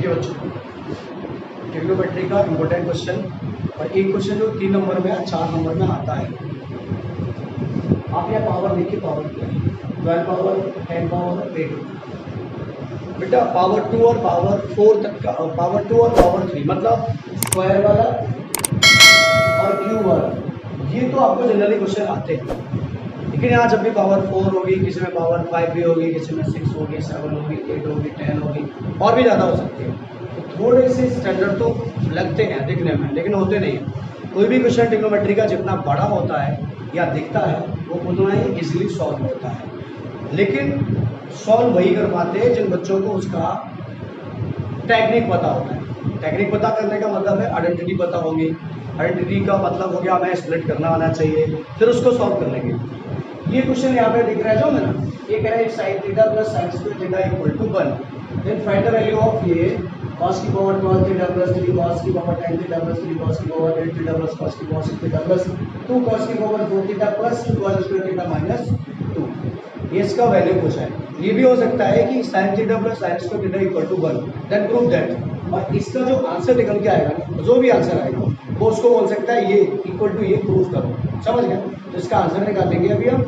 देखिए बच्चों, ट्रिग्नोमेट्री का इम्पोर्टेंट क्वेश्चन, और एक क्वेश्चन जो 3 नंबर में 4 नंबर में आता है। आप यहाँ पावर देखिए, पावर क्या है, 12 पावर 10 पावर 8। बेटा पावर 2 और पावर 4 तक का, पावर 2 और पावर 3 मतलब स्क्वायर वाला और क्यूब वाला, ये तो आपको जनरली क्वेश्चन आते हैं। लेकिन यहाँ जब भी पावर 4 होगी, किसी में पावर 5 भी होगी, किसी में 6 होगी, 7 होगी, 8 होगी, 10 होगी, और भी ज़्यादा हो सकती है। तो थोड़े से स्टैंडर्ड तो लगते हैं दिखने में, लेकिन होते नहीं हैं। कोई भी क्वेश्चन ट्रिग्नोमेट्री का जितना बड़ा होता है या दिखता है, वो उतना ही इजीली सॉल्व होता है। लेकिन सॉल्व वही कर पाते हैं जिन बच्चों को उसका टेक्निक पता होता है। टेक्निक पता करने का मतलब है आइडेंटिटी पता होगी। आइडेंटिटी का मतलब हो गया हमें स्प्लिट करना आना चाहिए, फिर उसको सॉल्व कर लेंगे। ये क्वेश्चन यहाँ पे दिख रहा है जो है ना, ये कह रहा है sin theta plus sin square theta equal to 1। Then find the value of ये cos की पावर 12 थीटा प्लस 3 cos की पावर 10 थीटा प्लस 3 cos की पावर 8 थीटा प्लस cos की पावर 6 थीटा प्लस 2 cos की power 4 theta plus 2 cos square theta minus 2। ये इसका value पूछा है। ये भी हो सकता है कि sin theta plus sin square theta equal to 1, then prove that. और इसका जो आंसर निकल के आएगा ना, जो भी आंसर आएगा वो उसको बोल सकता है ये इक्वल टू ये प्रूव करो। समझ गया? तो इसका आंसर निकालेंगे अभी हम।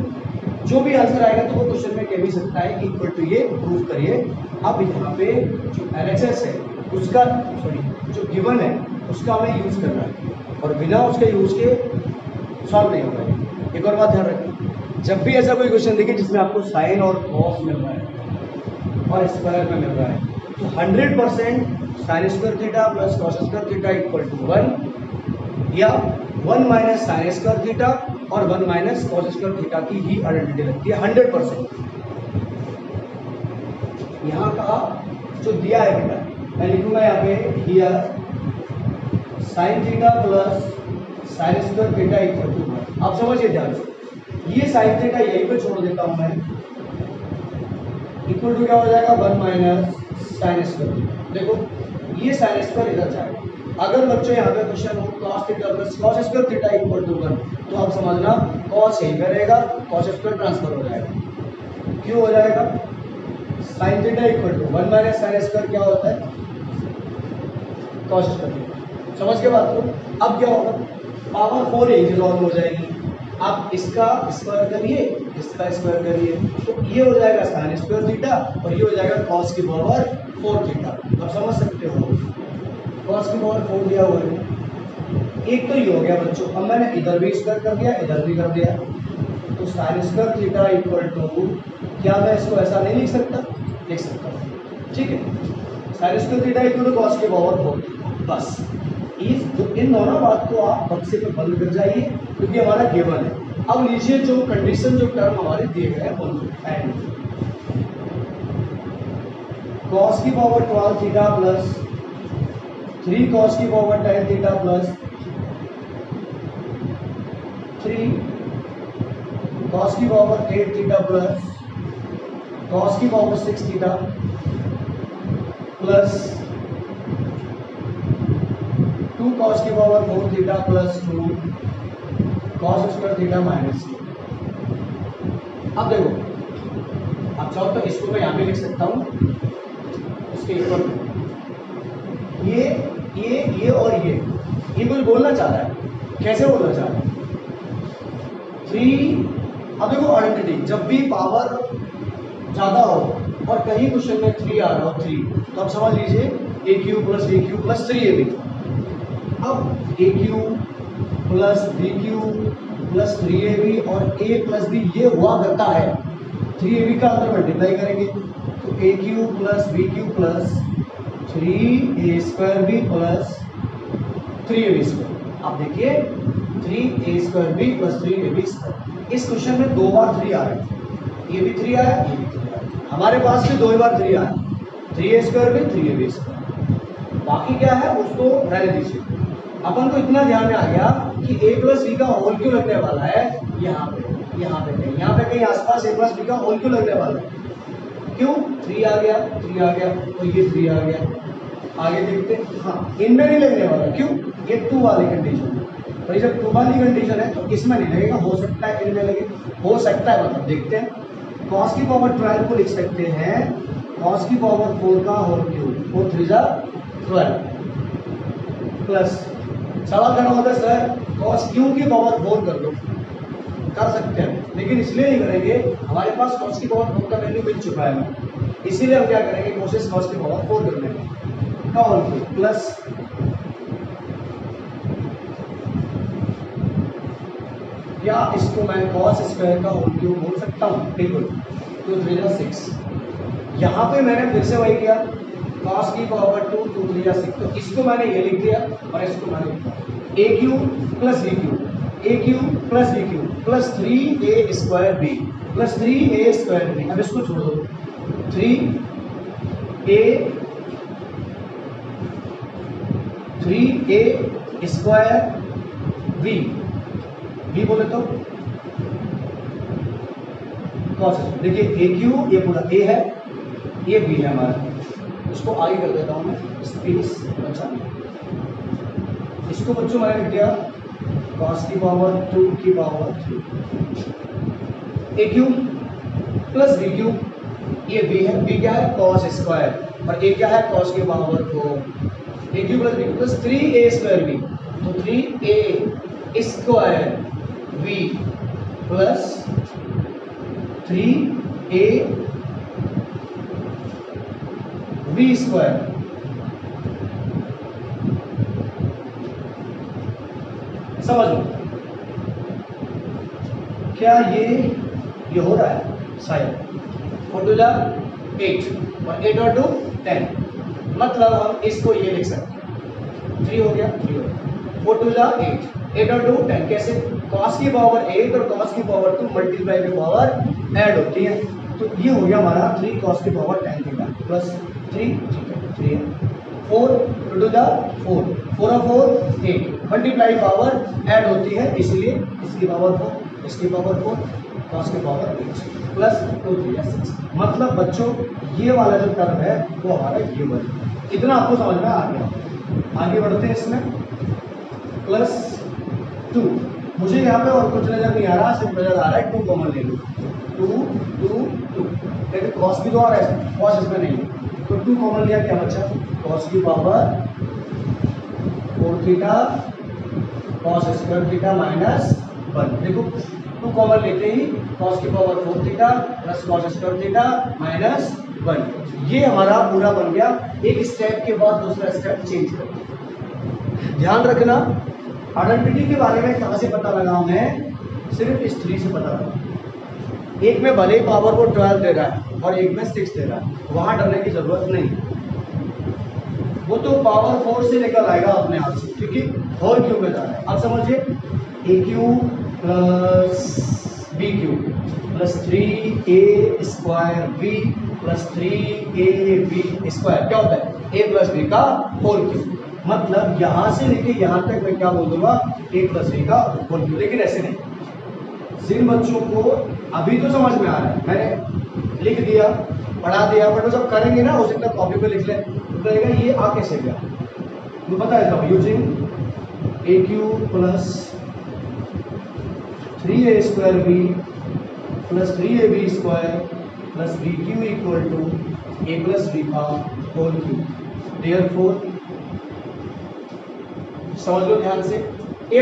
जो भी आंसर आएगा तो वो क्वेश्चन में कह भी सकता है कि इक्वल टू ये प्रूव करिए। अब यहाँ पे जो एलएचएस है उसका, सॉरी जो गिवन है उसका हमें यूज करना है, और बिना उसके यूज के सॉल्व नहीं होगा। एक और बात ध्यान रखें, जब भी ऐसा कोई क्वेश्चन देखिए जिसमें आपको साइन और कॉस मिल रहा है और स्क्वायर में मिल रहा है, तो 100% sine square theta plus cos square theta equal to 1, या 1 माइनस साइन स्क्वायर थीटा और 1 माइनस कॉस स्क्वायर थीटा की ही आइडेंटिटी लगती है 100%। यहाँ का जो दिया है बेटा, मैं लिखूंगा यहाँ पे here sine theta plus sine square theta equal to 1। आप समझिए ध्यान से, ये साइन थीटा यहीं पे छोड़ देता हूं मैं, इक्वल टू क्या हो जाएगा 1 माइनस साइन स्क्वायर। देखो ये साइन स्क्वायर इधर जाएगा। अगर बच्चों यहाँ पे क्वेश्चन हो cos theta plus cos square theta equal to 1, तो आप समझना cos यहीं पे रहेगा, cos स्क्वायर ट्रांसफर हो जाएगा, क्यों हो जाएगा sin theta equal to 1 minus sine square क्या होता है cos स्क्वायर थीटा। समझ के बात को? अब क्या होगा, पावर 4 यहीं रिजॉल्व हो जाएगी। आप इसका स्क्वायर करिए, इसका स्क्वायर करिए, तो ये हो जाएगा साइन स्क्वायर थीटा और ये हो जाएगा cos की पावर 4 थीटा। आप समझ सकते हो, cos की पावर 4 दिया हुआ है। एक तो ये हो गया बच्चों। अब मैंने इधर भी स्क्वायर कर दिया, इधर भी कर दिया, तो sine square theta equal to, क्या मैं इसको ऐसा नहीं लिख सकता? लिख सकता हूँ, ठीक है। Sine square theta equal to cos की पावर 4, बस इन दोनों बात को आप बक्से पे बंद कर जाइए, क्योंकि हमारा गिवन है। अब लीजिए जो कंडीशन, जो टर्म हमारे दिए गए हैं, एंड cos की पावर 12 थीटा प्लस 3 cos की पावर 10 थीटा प्लस 3 cos की पावर 8 थीटा प्लस cos की पावर 6 थीटा प्लस 2 cos की power 4 theta plus 2 cos square theta minus. अब देखो, अब चाहो तो इसको मैं यहाँ पे लिख सकता हूँ, इसके इक्वल ये और ये कुछ बोलना चाह रहा है। कैसे बोलना चाह रहा है? 3। अब देखो आइडेंटिटी, जब भी पावर ज्यादा हो और कहीं क्वेश्चन में 3 आ रहा हो 3, तो आप समझ लीजिए a क्यूब प्लस 3ab। अब a cube plus B cube plus 3ab और a प्लस b ये हुआ करता है, 3ab का अंदर मल्टीप्लाई करेंगे तो a cube plus B cube plus 3a square B plus 3ab square. आप देखिए 3a square B plus 3ab square. इस क्वेश्चन में 2 बार 3 आ रहा है, ये भी 3 आया, ये भी 3 आया। हमारे पास भी 2 बार 3 आया, 3a square B 3ab square. बाकी क्या है उसको रहने दीजिए। अपन को इतना ध्यान में आ गया कि a प्लस बी का होल क्यों लगने वाला है, यहाँ पे कहीं आसपास a प्लस बी का होल क्यों लगने वाला है। क्यों? 3 आ गया, 3 आ गया, तो ये 3 आ गया। आगे देखते हैं, हाँ इनमें नहीं लगने वाला। क्यों? ये 2 वाली कंडीशन है, तो जब 2 वाली कंडीशन है तो इसमें नहीं लगेगा। हो सकता है इनमें लगे, हो सकता है, मतलब देखते हैं। cos की पावर 12 को लिख सकते हैं कॉस की पावर 4 का होल क्यूब, 4 3 जा 12 प्लस, सवाल करना होता है सर कॉस क्यू की पावर 4 कर दो, कर सकते हैं लेकिन इसलिए नहीं करेंगे, हमारे पास कॉस की पावर 4 का वैल्यू मिल चुका है हमें, इसीलिए हम क्या करेंगे कोशिश कॉस की पावर 4 करने का होल क्यूब प्लस या इसको मैं कॉस स्क्वायर का होल क्यूब बोल सकता हूँ, बिल्कुल, 2 3 जा 6। यहाँ पे मैंने फिर से वही किया, कॉस की पावर 2 2 3 जा 6, तो इसको मैंने ये लिख दिया और इसको मैंने लिखा A cube plus B cube, A cube plus B cube plus 3a square B plus 3a square B. अब इसको छोड़ दो, 3a स्क्वायर बी, बी बोले तो कॉस, देखिए ए क्यू ये पूरा ए है, ये बी है हमारा, इसको आगे कर देता हूं मैं स्पेस बचाने, इसको बच्चों मैंने लिख दिया कॉस की पावर 2 की पावर 3 ए क्यू प्लस बी क्यू, ये बी है, बी क्या है कॉस स्क्वायर और ए क्या है कॉस की power 4, A cube plus B cube plus 3a square B, तो 3a square B plus 3a B square. समझ लो क्या ये हो रहा है शायद, 4 2 जा 8 और 8 और 2 10, मतलब हम इसको ये लिख सकते हैं 3 हो गया 3 हो गया, 4 2 जा 8 और 2 10, कैसे कॉस की पावर 8 और कॉस की पावर 2 मल्टीप्लाई की पावर ऐड होती है, तो ये हो गया हमारा 3 कॉस की पावर 10 थीटा प्लस 3 3 है 4 2 जा 4 4 और 4 8, मल्टीप्लाई पावर ऐड होती है इसलिए इसकी पावर 4 इसकी पावर 4 कॉस की पावर 8 प्लस 2 3 या 6, मतलब बच्चों ये वाला जो टर्म है वो हमारा ये वाला, इतना आपको समझ में आ गया। आगे बढ़ते हैं इसमें प्लस 2, मुझे यहाँ पे और कुछ नजर नहीं आ रहा, सिर्फ नजर आ रहा है 2 कॉमन ले लो, 2 2 2, लेकिन कॉस भी तो आ रहा है, कॉस इसमें नहीं है तो 2 कॉमन लिया, क्या बचा कॉस की power 4 theta cos square theta minus 1, देखो 2 कॉमन लेते ही कॉस की power 4 theta plus cos square theta minus 1, ये हमारा पूरा बन गया। एक स्टेप के बाद दूसरा स्टेप चेंज कर, ध्यान रखना आइडेंटिटी के बारे में कहाँ से पता लगाऊं मैं, सिर्फ इस 3 से पता लगाऊं, एक में भले ही पावर को 12 दे रहा है और एक में 6 दे रहा है, वहां डरने की जरूरत नहीं, वो तो पावर 4 से निकल आएगा अपने आप से, क्योंकि होल क्यूब में जा रहा है। अब समझिए A cube plus B cube plus 3a square B plus 3ab square क्या होता है a प्लस बी का होल क्यूब, मतलब यहां से लेके यहां तक मैं क्या बोल दूंगा a प्लस बी का होल क्यूब, लेकिन ऐसे नहीं। जिन बच्चों को अभी तो समझ में आ रहा है, मैंने लिख दिया पढ़ा दिया, बट जब करेंगे ना हो सकता है कॉपी पे लिख ले तो कहेगा ये आ कैसे गया, तो बता देता हूँ using a cube plus 3a square B plus 3ab square plus B cube equal to A plus B का होल क्यूब, देयरफॉर समझ लो ध्यान से a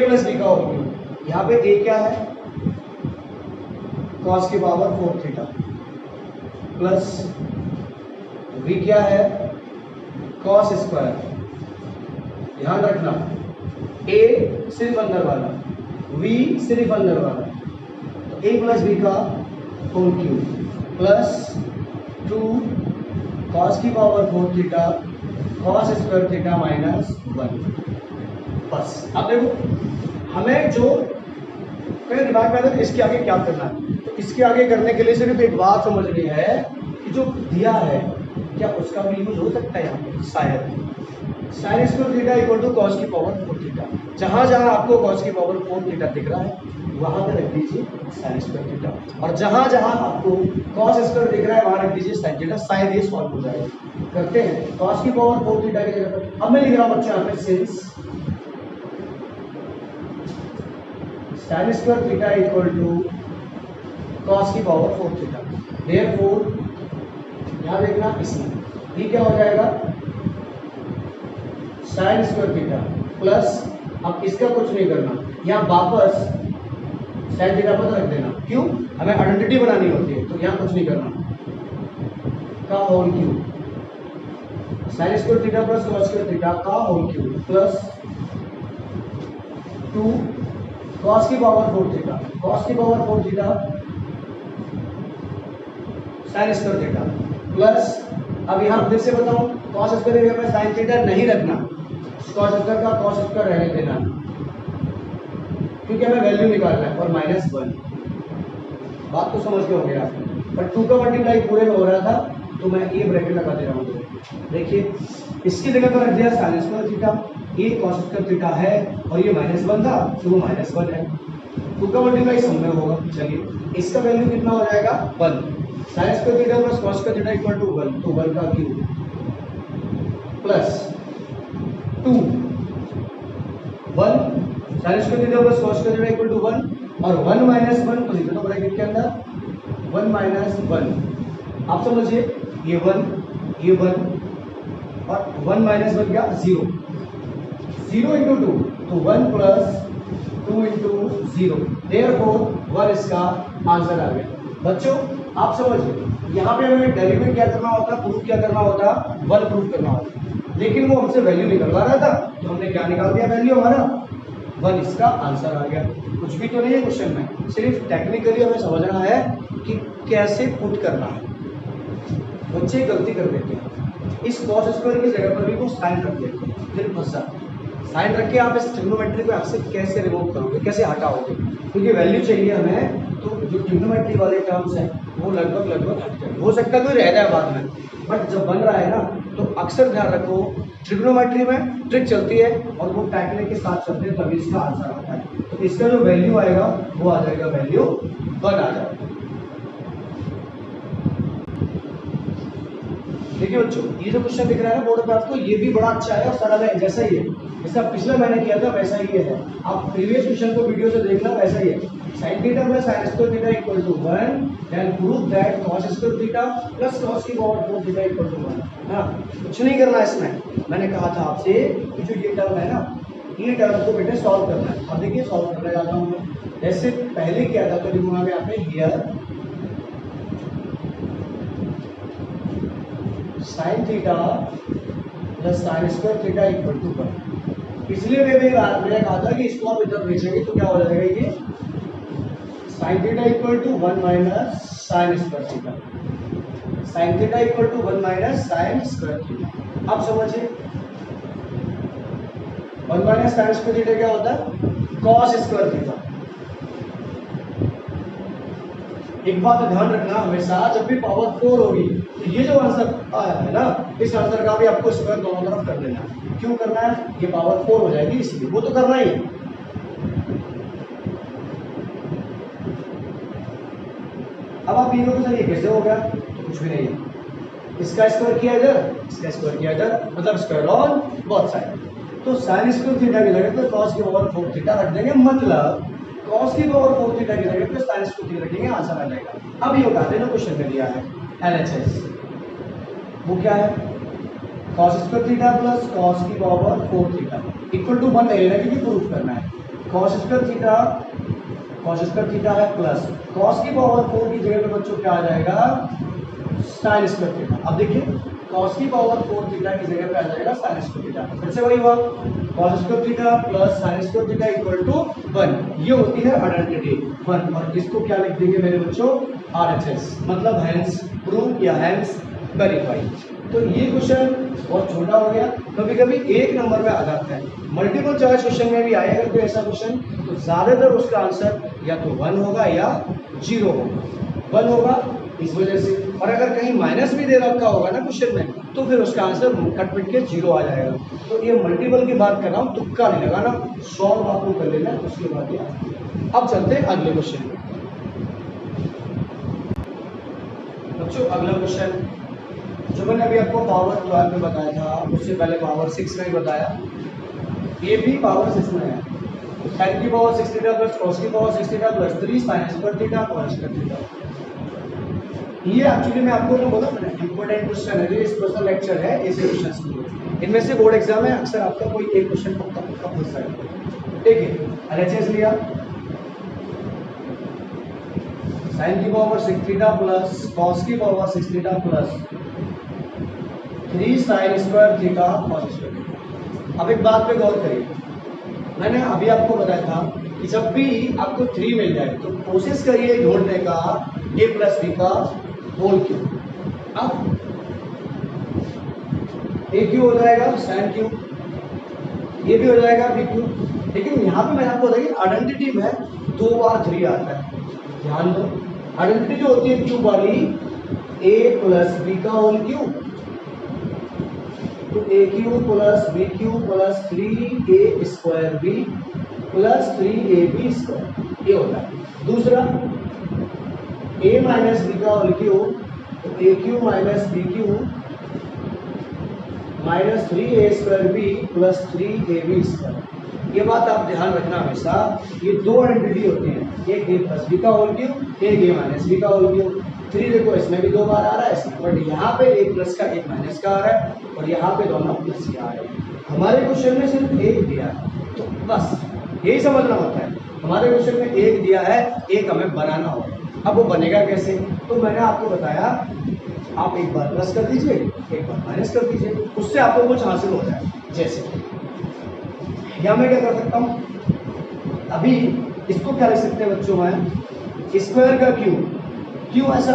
प्लस बी का होल क्यूब, यहाँ पे a क्या है कॉस की पावर 4 थीटा प्लस v क्या है कॉस स्क्वायर, ध्यान रखना a सिर्फ अंदर वाला v सिर्फ अंदर वाला, तो a प्लस बी का होल क्यूब प्लस 2 कॉस की power 4 theta cos square theta minus 1, बस। अब देखो हमें जो कहीं दिमाग में आता है इसके आगे क्या करना है, तो इसके आगे करने के लिए सिर्फ एक बात समझनी है कि जो दिया है क्या उसका भी यूज हो सकता है यहाँ पे, शायद sine square theta equal to cos की पावर 4 थीटा, जहां जहां आपको कॉस की पावर 4 थीटा दिख रहा है वहां पे रख दीजिए साइन स्क्वायर थीटा, और जहां जहां आपको कॉस स्क्वायर दिख रहा है वहां रख दीजिए साइन थीटा, शायद ये सॉल्व हो जाएगा। करते हैं कॉस की पावर 4 थीटा की जगह पर अब मैं लिख रहा हूं बच्चों यहाँ पे since sine square theta equal to cos की पावर 4 थीटा, देयरफॉर यहाँ देखना इसमें, ये क्या हो जाएगा साइन स्क्वायर थीटा प्लस, अब इसका कुछ नहीं करना, यहाँ वापस साइन थीटा पर रख देना, क्यों, हमें आइडेंटिटी बनानी होती है, तो यहाँ कुछ नहीं करना, का whole cube, sine square theta plus cos square theta का होल क्यूब प्लस 2 कॉस की पावर 4 थीटा, कॉस की power 4 theta sine square theta plus, अब यहाँ फिर से बताऊं, कॉस स्क्वायर थीटा में साइन थीटा नहीं रखना, कॉस स्क्वायर का कॉस स्क्वायर रहने देना, क्योंकि हमें वैल्यू निकालना है, और -1, बात तो समझ के होंगे आप, पर 2 का मल्टीप्लाई पूरे में हो रहा था तो मैं ये ब्रैकेट लगा दे रहा हूँ। देखिए इसकी जगह पर रख दिया साइन स्क्वायर थीटा, ये कॉस स्क्वायर थीटा है और ये -1 था तो वो -1 है, 2 का मल्टीप्लाई सब में होगा। चलिए इसका वैल्यू कितना हो जाएगा 1, sine square theta plus cos square theta equal to 1, तो 1 का cube plus 2 1 sine square theta plus cos square theta equal to 1 और 1 - 1 तो लिख दो ब्रैकेट के अंदर 1 - 1, आप समझिए ये 1 और 1 - 1 क्या 0, 0 × 2 तो 1 + 2 × 0, देयरफॉर 1 इसका आंसर आ गया। बच्चों आप समझिए यहाँ पे हमें डेरिवेट क्या करना होता, प्रूफ क्या करना होता, 1 प्रूफ करना होता, लेकिन वो हमसे वैल्यू निकलवा रहा था तो हमने क्या निकाल दिया, वैल्यू हमारा 1 इसका आंसर आ गया। कुछ भी तो नहीं है क्वेश्चन में, सिर्फ टेक्निकली हमें समझना है कि कैसे पुट करना है। बच्चे गलती कर देते हैं, इस कॉस स्क्वायर की जगह पर भी वो साइन रख देते हैं, फिर फंस जाते हैं। साइन रख के आप इस ट्रिग्नोमेट्री को आपसे कैसे रिमूव करोगे, कैसे हटाओगे, क्योंकि वैल्यू चाहिए हमें, तो जो ट्रिग्नोमेट्री वाले टर्म्स हैं वो लगभग हट जाए, हो सकता है कोई रह जाए बाद में, बट जब बन रहा है ना तो अक्सर ध्यान रखो ट्रिग्नोमेट्री में ट्रिक चलती है और वो टेक्निक के साथ चलते हैं, तभी इसका आंसर आता है। तो इसका जो वैल्यू आएगा वो आ जाएगा वैल्यू 1 आ जाएगा। देखिए बच्चों ये जो क्वेश्चन दिख रहा है ना बोर्ड पे आपको, ये भी बड़ा अच्छा है और सरल है, जैसा ही है जैसा पिछला मैंने किया था वैसा ही है, आप प्रीवियस क्वेश्चन को वीडियो से देखना, वैसा ही है। sin theta plus sin square theta equal to 1, then prove that cos square theta plus cos की पावर 4 थीटा इक्वल टू 1। हां कुछ नहीं करना इसमें, मैंने कहा था आपसे कि जो ये टर्म है ना, ये टर्म को बेटे सॉल्व करना है। अब देखिए सॉल्व करने जाता हूं मैं, जैसे पहले किया था तो लिखूंगा मैं यहाँ पे here sin theta plus sin square theta equal to 1। इसलिए मैंने कहा था कि इसको आप इधर भेजेंगे तो क्या हो जाएगा, ये sin theta equal to 1 minus sin square theta, sin theta equal to 1 minus sin square theta. अब समझिए 1 माइनस sin स्क्वायर थीटा क्या होता है, cos स्क्वायर थीटा। एक बात ध्यान रखना हमेशा, जब भी पावर 4 होगी तो ये जो आंसर आया है ना, इस आंसर का भी आपको स्क्वायर दोनों तरफ कर देना है। क्यों करना है, ये पावर 4 हो जाएगी इसलिए, वो तो करना ही है। अब आप ये लोग ये कैसे हो गया, तो कुछ भी नहीं है, इसका स्क्वायर किया इधर, इसका स्क्वायर किया इधर, मतलब स्क्वायर ऑन बोथ साइड। तो sin स्क्वायर थीटा की जगह पर cos की पावर 4 थीटा रख देंगे, मतलब cos की पावर 4 थीटा की जगह पे sin स्क्वायर थीटा रखेंगे, आंसर आ जाएगा। अब ये बता देना क्वेश्चन में दिया है LHS, वो क्या है, cos square theta plus cos की पावर 4 थीटा इक्वल टू 1 नहीं लेना क्योंकि प्रूफ करना है। cos स्क्वायर थीटा है प्लस cos की पावर 4 की जगह पे बच्चों क्या आ जाएगा, sin स्क्वायर थीटा। अब देखिए cos की पावर 4 थीटा की जगह पे आ जाएगा sin स्क्वायर थीटा, फिर से वही हुआ cos square theta plus sin square theta equal to 1, ये होती है आइडेंटिटी 1, और इसको क्या लिख देंगे मेरे बच्चों, RHS, मतलब हैंस प्रूव या हैंस वेरीफाई। तो ये क्वेश्चन बहुत छोटा हो गया, कभी कभी 1 नंबर में आ जाता है, मल्टीपल चॉइस क्वेश्चन में भी आएगा कोई ऐसा क्वेश्चन, तो ज्यादातर उसका आंसर या तो 1 होगा या 0 होगा। 1 होगा इस वजह से, और अगर कहीं माइनस भी दे रखा होगा ना क्वेश्चन में, तो फिर उसका आंसर कट पिट के 0 आ जाएगा। तो ये मल्टीपल की बात कर रहा हूँ, तुक्का नहीं लगाना, सॉल्व आपको कर लेना, उसके बाद ये। अब चलते हैं अगले क्वेश्चन में। बच्चों अगला क्वेश्चन जो मैंने अभी आपको पावर 12 में बताया था, उससे पहले पावर 6 में ही बताया, ये भी पावर 6 में है। sin की पावर 6 थीटा प्लस cos की power 6 theta plus 3 sin square theta cos square theta, ये एक्चुअली मैं आपको जो बोला मैंने इंपॉर्टेंट क्वेश्चन है, ये स्पेशल लेक्चर है ऐसे क्वेश्चंस के लिए। इनमें से बोर्ड एग्जाम में अक्सर आपका कोई एक क्वेश्चन पक्का पक्का फंस जाएगा। ठीक है, एलएचएस लिया साइन की पावर 6 थीटा प्लस कॉस की power 6 theta plus 3 sine square theta cos square. अब एक बात पे गौर करिए, मैंने अभी आपको बताया था कि जब भी आपको 3 मिल जाए तो कोशिश करिए ढूंढने का a प्लस बी का होल क्यूब। अब a क्यूब हो जाएगा साइन क्यूब, ये भी हो जाएगा बी क्यूब। लेकिन यहाँ पे मैंने आपको बताया कि आइडेंटिटी में 2 बार 3 आता है। ध्यान दो, आइडेंटिटी जो होती है क्यूब वाली a प्लस बी का होल क्यूब, तो a cube plus B cube plus 3a square B plus 3ab square, ये होता है। दूसरा a माइनस बी का होल क्यूब, तो a cube minus B cube minus 3a square B plus 3ab square. ये बात आप ध्यान रखना हमेशा, ये दो आइडेंटिटी होती हैं, एक a प्लस बी का होल क्यूब, एक a माइनस बी का होल क्यूब। 3 देखो इसमें भी 2 बार आ रहा है इसमें, बट यहाँ पे एक प्लस का एक माइनस का आ रहा है और यहाँ पे दोनों प्लस के आ रहे हैं। हमारे क्वेश्चन में सिर्फ एक दिया है, तो बस यही समझना होता है। हमारे क्वेश्चन में एक दिया है, एक हमें बनाना होगा। अब वो बनेगा कैसे, तो मैंने आपको बताया आप एक बार प्लस कर दीजिए, एक बार माइनस कर दीजिए, उससे आपको कुछ हासिल हो जाए। जैसे या मैं क्या कर सकता हूँ, अभी इसको क्या लिख सकते हैं बच्चों में, स्क्वायर का क्यूब, क्यों ऐसा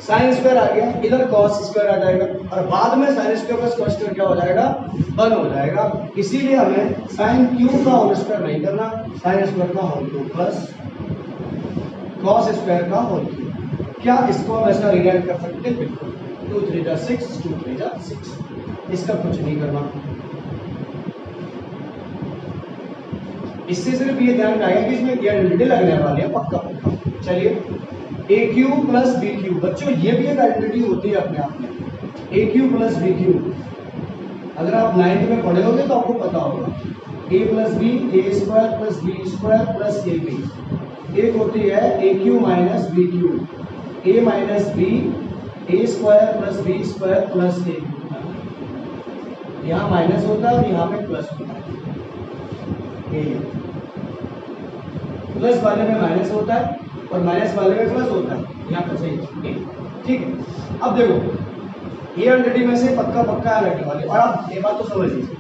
साइन स्क्वायर आ गया, इधर कॉस स्क्वायर आ जाएगा और बाद में sine square plus cos square क्या हो जाएगा, 1 हो जाएगा। इसीलिए हमें साइन क्यूब का होल स्क्वायर नहीं करना, साइन स्क्वायर का whole cube plus cos square का होल क्यूब। क्या इसको हम ऐसा रिराइट कर सकते हैं, बिल्कुल। 2 3 जा 6, 2 3 जा 6, इसका कुछ नहीं करना। इससे सिर्फ ये ध्यान आएगा कि इसमें क्या आइडेंटिटी लगने वाली है, पक्का पक्का। चलिए ए क्यूब प्लस बी क्यूब, बच्चों ये भी एक आइडेंटिटी होती है अपने आप में, ए क्यूब प्लस बी क्यूब। अगर आप 9th में पढ़े होंगे तो आपको पता होगा, A plus B A square plus B square plus A B. एक होती है A cube minus B cube, A minus B A square plus B square plus A. यहाँ माइनस होता है और यहाँ पे प्लस होता है। प्लस वाले में माइनस होता है और माइनस वाले में प्लस होता है, यहाँ पर सही। ठीक है, अब देखो ये आइडेंटिटी में से पक्का पक्का है लगने वाले। और आप ये बात तो समझ लीजिए,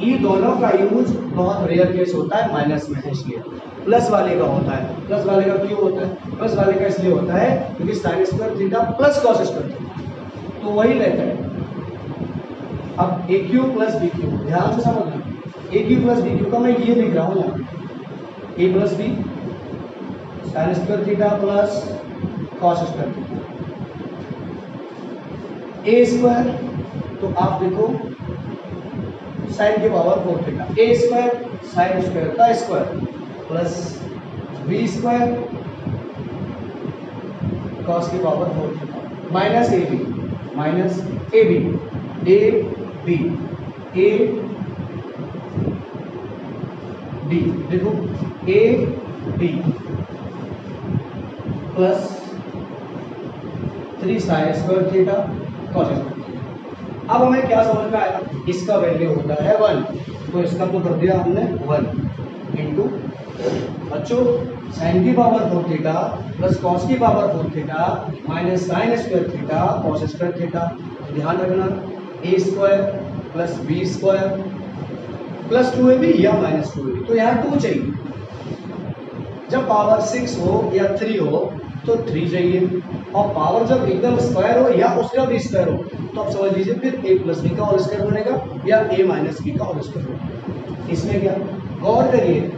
ये दोनों का यूज बहुत रेयर केस होता है माइनस में है, इसलिए प्लस वाले का होता है। प्लस वाले का क्यों होता है, प्लस वाले का इसलिए होता है क्योंकि sine square theta plus cos square theta, तो वही रहता है। अब A cube plus B cube, ध्यान से समझना, A cube plus B cube का मैं ये लिख रहा हूँ यहाँ, A plus B sine square theta plus cos square theta, A square तो आप देखो साइन की power 4 theta, A square sine square का square plus B square cos की power 4 theta minus A B A D, देखो A B plus 3 sine square theta cos square theta. अब हमें क्या समझ में आया, इसका वैल्यू होता है 1, तो इसका तो कर दिया हमने 1 इंटू बच्चों साइन की पावर 4 थीटा प्लस कॉस की power 4 theta minus sine square theta cos square theta. ध्यान रखना A square plus B square plus 2ab या माइनस 2ab, तो यहाँ 2 चाहिए। जब पावर 6 हो या 3 हो तो 3 चाहिए, और पावर जब एकदम स्क्वायर हो या उसका भी स्क्वायर हो तो आप समझ लीजिए फिर ए प्लस बी का होल स्क्वायर बनेगा या ए माइनस बी का होल स्क्वायर बनेगा। इसमें क्या गौर करिए,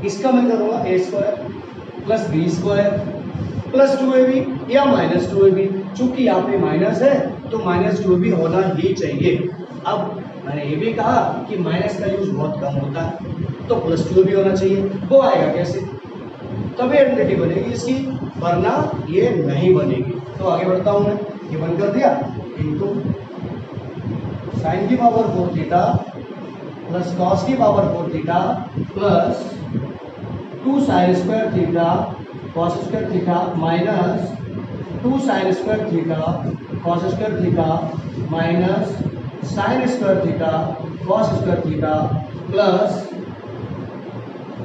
इसका मैं करूँगा A square plus B square plus 2ab या माइनस 2ab, चूंकि यहाँ पे माइनस है तो माइनस 2ab होना ही चाहिए। अब मैंने ये भी कहा कि माइनस का यूज बहुत कम होता है, तो प्लस 2ab होना चाहिए। वो आएगा कैसे, तभी आइडेंटिटी बनेगी इसकी, वरना ये नहीं बनेगी। तो आगे बढ़ता हूँ मैं, ये बन कर दिया इंटू साइन की पावर 4 थीटा प्लस कॉस की power 4 theta plus 2 sine square theta cos square theta minus 2 sine square theta cos square theta minus sine square theta cos square theta plus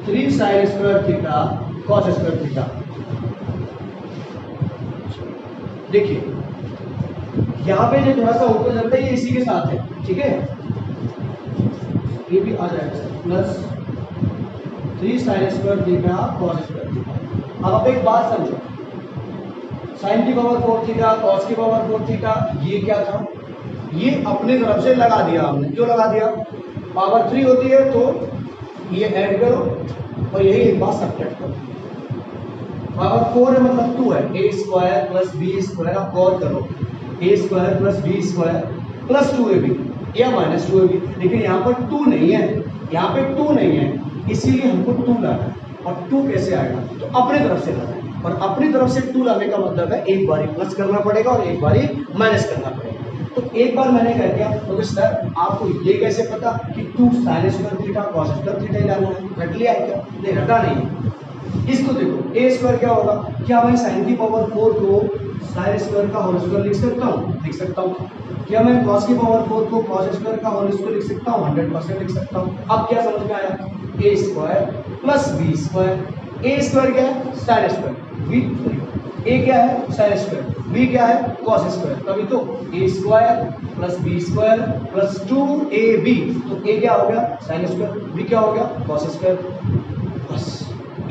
3 sine square theta cos square theta. देखिए यहाँ पे जो थोड़ा सा ऊपर चलता है ये इसी के साथ है, ठीक है, ये भी आ जाएगा plus 3 sine square theta cos square theta. अब आप एक बात समझो, साइन की पावर 4 थीटा कॉस की पावर 4 थीटा, ये क्या था, ये अपनी तरफ से लगा दिया हमने। क्यों लगा दिया, पावर 3 होती है तो ये ऐड करो और यही एक बात सब्ट्रैक्ट करो। पावर 4 है मतलब 2 है, A square plus B square, आप गौर करो, A square plus B square plus 2ab या माइनस 2ab, लेकिन यहाँ पर 2 नहीं है, यहाँ पे 2 नहीं है, इसीलिए हमको 2 लाना है। और 2 कैसे आएगा, तो अपनी तरफ से लाना है, और अपनी तरफ से 2 लाने का मतलब है एक बारी प्लस करना पड़ेगा और एक बारी माइनस करना पड़ेगा। तो एक बार मैंने कह दिया तो सर आपको ये कैसे पता कि 2 sine square theta cos square theta ही लाना है, रट लिया है क्या, नहीं रटा नहीं। इसको देखो, ए स्क्वायर क्या होगा, क्या मैं साइन की पावर 4 को साइन स्क्वायर का होल स्क्वायर लिख सकता हूँ, लिख सकता हूँ। क्या मैं कॉस की पावर 4 को कॉस स्क्वायर का होल स्क्वायर लिख सकता हूँ, 100% लिख सकता हूँ। अब क्या समझ में आया, ए square plus B square, A square क्या है साइन स्क्वायर, बी ए क्या है साइन स्क्वायर, बी क्या है कॉस स्क्वायर, तभी तो A square plus B square plus 2ab, तो ए क्या हो गया साइन स्क्वायर, बी क्या हो गया कॉस स्क्वायर। बस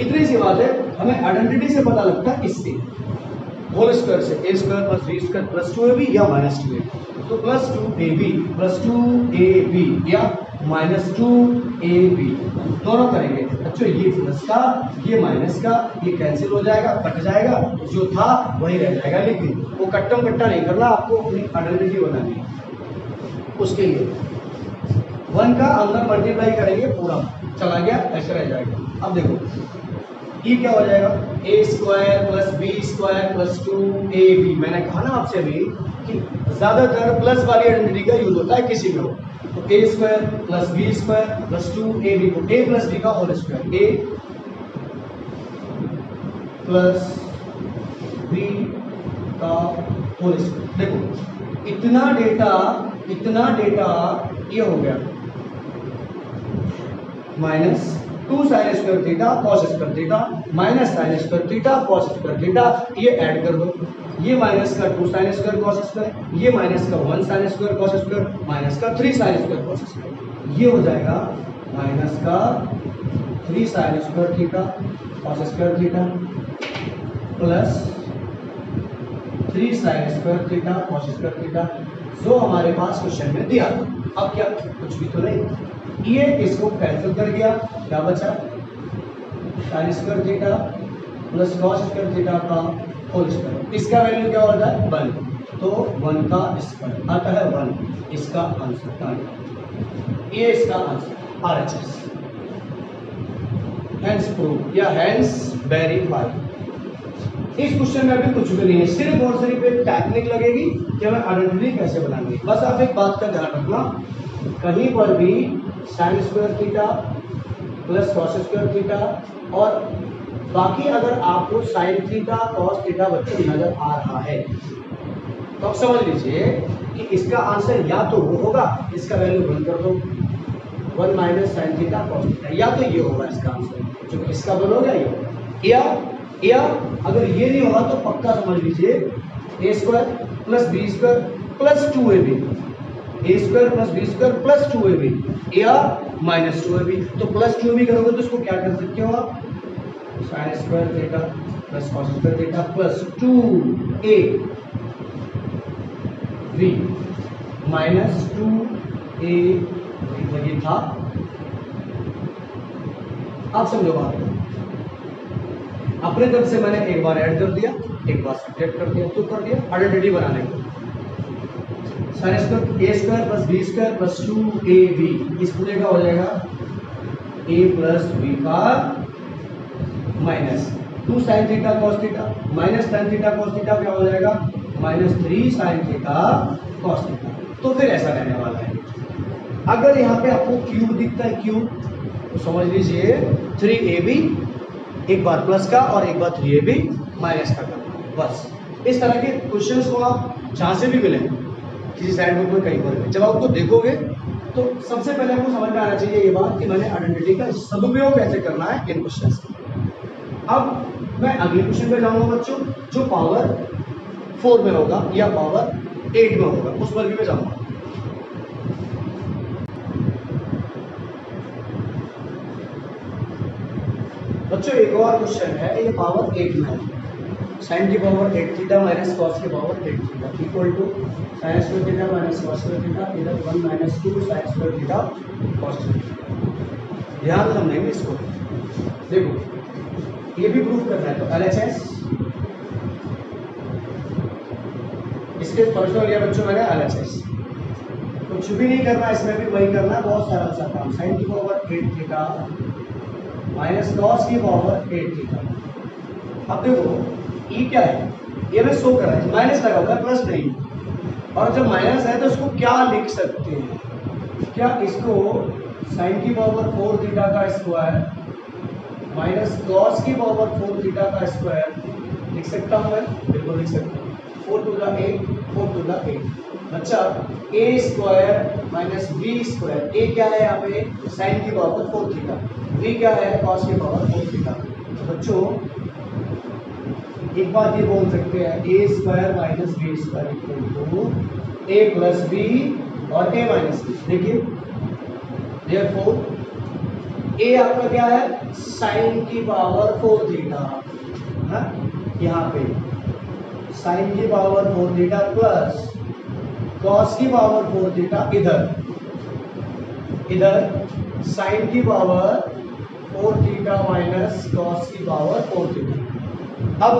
इतनी सी बात है, हमें आइडेंटिटी से पता लगता है इससे, होल स्क्वायर से, A square plus B square plus 2ab या माइनस 2ab, तो प्लस 2ab प्लस 2ab या माइनस 2ab दोनों करेंगे। अच्छा ये प्लस का ये माइनस का ये कैंसिल हो जाएगा, कट जाएगा, जो था वही रह जाएगा, लेकिन वो कट्टम कट्टा नहीं करना, आपको अपनी आइडेंटिटी बनानी है। उसके लिए 1 का अंदर मल्टीप्लाई करेंगे, पूरा चला गया ऐसे रह जाएगा। अब देखो ये क्या हो जाएगा, A square plus B square plus 2ab। मैंने कहा ना आपसे अभी कि ज्यादातर प्लस वाली आइडेंटिटी का यूज होता है किसी में हो, तो A square plus B square plus 2ab को ए प्लस बी का whole square, A plus B का होल स्क्वायर। देखो इतना डेटा ये हो गया minus 2 sine square theta cos square theta minus sine square theta cos square theta, ये add कर दो, ये माइनस का 2 साइन स्क्वायर कॉस स्क्वायर, ये माइनस का 1 sine square cos square, minus का 3 साइन स्क्वायर कॉस स्क्वायर, ये हो जाएगा माइनस का 3 sine square theta cos square theta plus 3 sine square theta cos square theta, जो हमारे पास क्वेश्चन में दिया। अब क्या कुछ भी तो नहीं, ये इसको कैंसिल कर गया, क्या बचा sign square theta plus cos square theta का होल स्क्वायर, इसका वैल्यू क्या होता है 1, तो 1 का स्क्वायर आता है 1, इसका आंसर, ये इसका आंसर RHS, हेंस प्रूव या हेंस वेरीफाई। इस क्वेश्चन में अभी कुछ भी नहीं है, सिर्फ और सिर्फ एक टेक्निक लगेगी कि हमें आइडेंटिटी कैसे बनानी है। बस आप एक बात का ध्यान रखना, कहीं पर भी sign square theta plus cos square theta और बाकी अगर आपको साइन थीटा कॉस थीटा बच्चों नजर आ रहा है तो आप समझ लीजिए कि इसका आंसर या तो वो होगा, इसका वैल्यू 1 कर दो, 1 minus sine theta cos theta, या तो ये होगा इसका आंसर, जो इसका बन होगा ये होगा, या अगर ये नहीं होगा तो पक्का समझ लीजिए A square plus B square plus 2ab, A square plus B square plus 2ab या माइनस 2ab। तो प्लस 2ab करोगे तो इसको क्या कर सकते हो आप, sign square theta plus cos square theta plus 2ab minus 2ab, ये था। आप समझो बात, अपने तरफ से मैंने एक बार ऐड कर दिया, एक बार सब्ट्रैक्ट कर दिया, तो कर दिया आइडेंटिटी बनाने को। Sine square A square plus B square plus 2ab, इस पूरे का हो जाएगा a प्लस बी का minus 2 sine theta cos theta minus sine theta cos theta क्या हो जाएगा minus 3 sine theta cos theta. तो फिर ऐसा रहने वाला है, अगर यहाँ पे आपको क्यूब दिखता है क्यूब, तो समझ लीजिए 3ab, एक बार प्लस का और एक बार 3ab माइनस का करना, बस इस तरह के क्वेश्चंस को आप जहाँ से भी मिले, किसी साइड बुक में कहीं पर भी, जब आप उसको देखोगे तो सबसे पहले आपको समझ में आना चाहिए ये बात कि मैंने आइडेंटिटी का सदुपयोग कैसे करना है इन क्वेश्चंस का। अब मैं अगले क्वेश्चन पे जाऊंगा बच्चों, जो पावर 4 में होगा या पावर 8 में होगा, उस पर भी मैं जाऊंगा। बच्चों एक और क्वेश्चन है, ये पावर 8 में है। साइन की पावर 8 थीटा माइनस कॉस की power 8 theta equal to sine square theta minus cos square theta इधर 1 minus 2 sine square theta cos theta. ध्यान समझेंगे इसको, देखो ये भी प्रूफ करना है। तो LHS इसके फर्स्ट हो गया बच्चों मैंने LHS, कुछ भी नहीं करना, इसमें भी वही करना है, बहुत सारा सा काम। साइन की पावर 8 थीटा माइनस कॉस की पावर 8 थीटा। अब देखो ये क्या है, ये मैं शो कर रहा है, माइनस लगा होगा प्लस नहीं, और जब माइनस है तो इसको क्या लिख सकते हैं, क्या इसको साइन की पावर 4 थीटा का स्क्वायर माइनस कॉस की पावर 4 थीटा का स्क्वायर लिख सकता हूं मैं? बिल्कुल लिख सकता हूँ। 4 टू द 8 4 टू द 8 बच्चा a square minus b square, a क्या है यहाँ पे साइन की पावर 4 थीटा, b क्या है कॉस की पावर 4 थीटा। तो बच्चों एक बात ये बोल सकते हैं, A square minus B square equal to A plus B और ए माइनस बी। देखिए देयरफॉर ए आपका क्या है साइन की पावर 4 थीटा, यहाँ पे साइन की पावर 4 थीटा प्लस कॉस की पावर 4 थीटा, इधर साइन की पावर 4 थीटा माइनस कॉस की पावर 4 थीटा। अब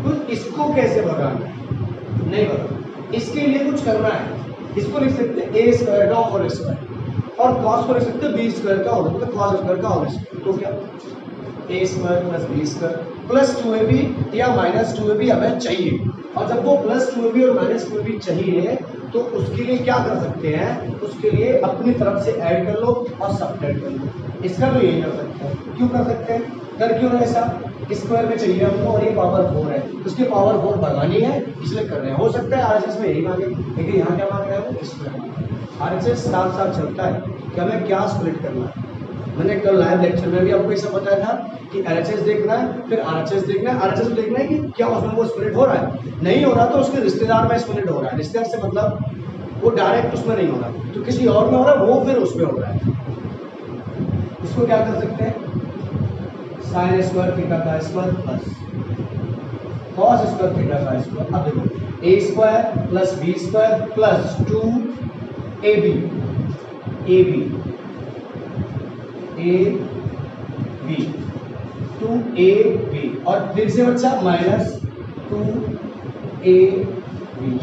तो इसको कैसे भगाना है, नहीं भगाना, इसके लिए कुछ करना है। इसको लिख सकते हैं ए स्क्वायर का होल स्क्वायर और कॉस को लिख सकते हैं बी स्क्वायर का होल, मतलब कॉस स्क्वायर का होल स्क्वायर। तो क्या A square plus B square plus 2ab या माइनस 2ab हमें चाहिए, और जब वो प्लस 2ab और माइनस 2ab चाहिए तो उसके लिए क्या कर सकते हैं, उसके लिए अपनी तरफ से ऐड कर लो और सब्ट्रैक्ट कर लो। इसका तो यही कर सकते हैं। क्यों कर सकते हैं, कर क्यों रहे ऐसा, स्क्वायर में चाहिए हमको और ये पावर 4 है, उसकी पावर 4 बढ़ानी है इसलिए कर रहे हैं। हो सकता है RHS में यही मांगे, लेकिन यहाँ क्या मांग रहे हैं वो स्क्वायर। RHS साथ साथ चलता है कि हमें क्या स्प्लिट करना है। मैंने कल लाइव लेक्चर में भी आपको ऐसा बताया था कि LHS देखना है, फिर RHS देखना है। RHS देखना है कि क्या उसमें वो स्प्लिट हो रहा है, नहीं हो रहा तो उसके रिश्तेदार में स्प्लिट हो रहा है। रिश्तेदार से मतलब वो डायरेक्ट उसमें नहीं हो रहा, तो किसी और में हो रहा है, वो फिर उसमें हो रहा है। इसको क्या कर सकते हैं, साइन स्क्वायर थीटा का square plus cos square theta का स्क्वायर। अब देखो A square plus B square plus 2ab और फिर से बच्चा माइनस 2ab।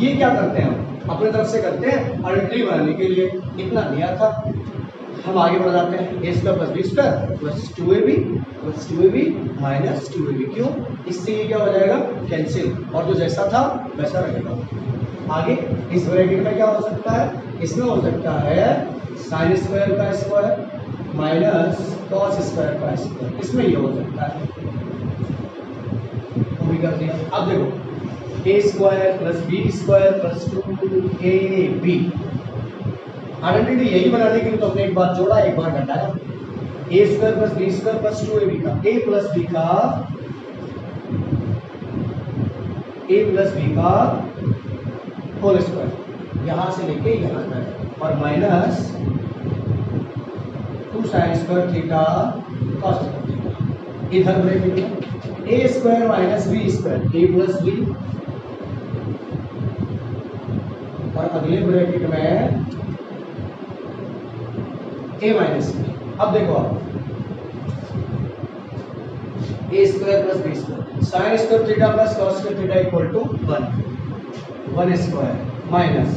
ये क्या करते हैं, हम अपने तरफ से करते हैं आइडेंटिटी बनाने के लिए। इतना दिया था, हम आगे बढ़ जाते हैं। A square plus B square plus 2ab minus 2ab। क्यों, इससे ये क्या हो जाएगा कैंसिल, और जो जैसा था वैसा रहेगा। आगे इस ब्रैकेट में क्या हो सकता है, इसमें हो सकता है साइन स्क्वायर का स्क्वायर माइनस कॉस स्क्वायर का स्क्वायर, इसमें ये हो सकता है, वो भी कर दिया। अब देखो A square plus B square plus 2ab। Identity यही बनाने के लिए तो हमने एक बार जोड़ा एक बार घटाया। A square plus B square plus 2ab का ए प्लस बी का होल स्क्वायर यहां से लेके यहां तक, और minus 2 sine square theta cos square theta. इधर ब्रैकेट में A square minus B square A plus B, और अगले ब्रैकेट में ए माइनस बी। अब देखो आप A square plus B square sine square theta plus cos square theta equal to 1 square minus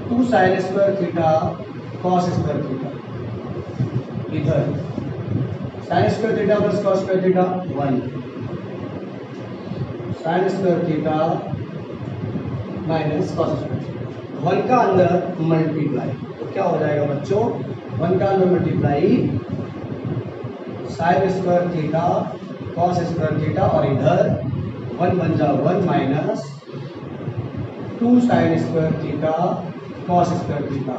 2 sine square theta cos square theta. इधर sine square theta plus cos square theta 1 sine square theta minus cos square. 1 का अंदर multiply, तो क्या हो जाएगा बच्चों, 1 का अंदर multiply sign square theta cos square theta, और इधर 1 बन जा 1 minus 2 sine square theta cos square theta.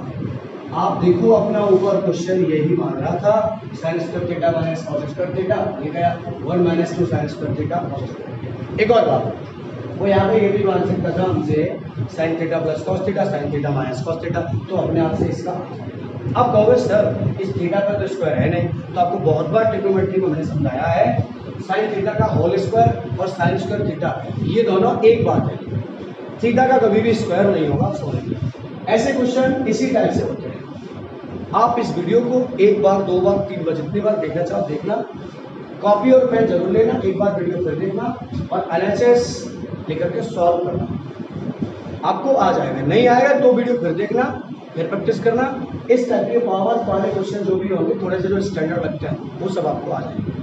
आप देखो अपना ऊपर क्वेश्चन यही मान रहा था, sign square theta minus cos square theta, ये गया 1 minus 2 sine square theta cos square. एक और बात, वो यहाँ पे ये भी मान सकता था हमसे sign theta plus cos theta, sine theta minus cos theta, तो अपने आप से इसका आप कहोगे सर इस थीटा का तो स्क्वायर है नहीं, तो आपको बहुत बार ट्रिग्नोमेट्री को मैंने समझाया है साइन थीटा का होल स्क्वायर और साइन स्क्वायर थीटा ये दोनों एक बात है, थीटा का कभी भी स्क्वायर नहीं होगा, सॉरी। ऐसे क्वेश्चन इसी टाइप से होते हैं। आप इस वीडियो को एक बार, दो बार, तीन बार, जितनी बार देखना चाहो देखना, कॉपी और पेन जरूर लेना, एक बार वीडियो फिर देखना और एलएचएस लेकर के सॉल्व करना, आपको आ जाएगा। नहीं आएगा तो वीडियो फिर देखना, फिर प्रैक्टिस करना। इस टाइप के पावर वाले क्वेश्चन जो भी होंगे थोड़े से जो स्टैंडर्ड लगते हैं वो सब आपको आ जाएंगे।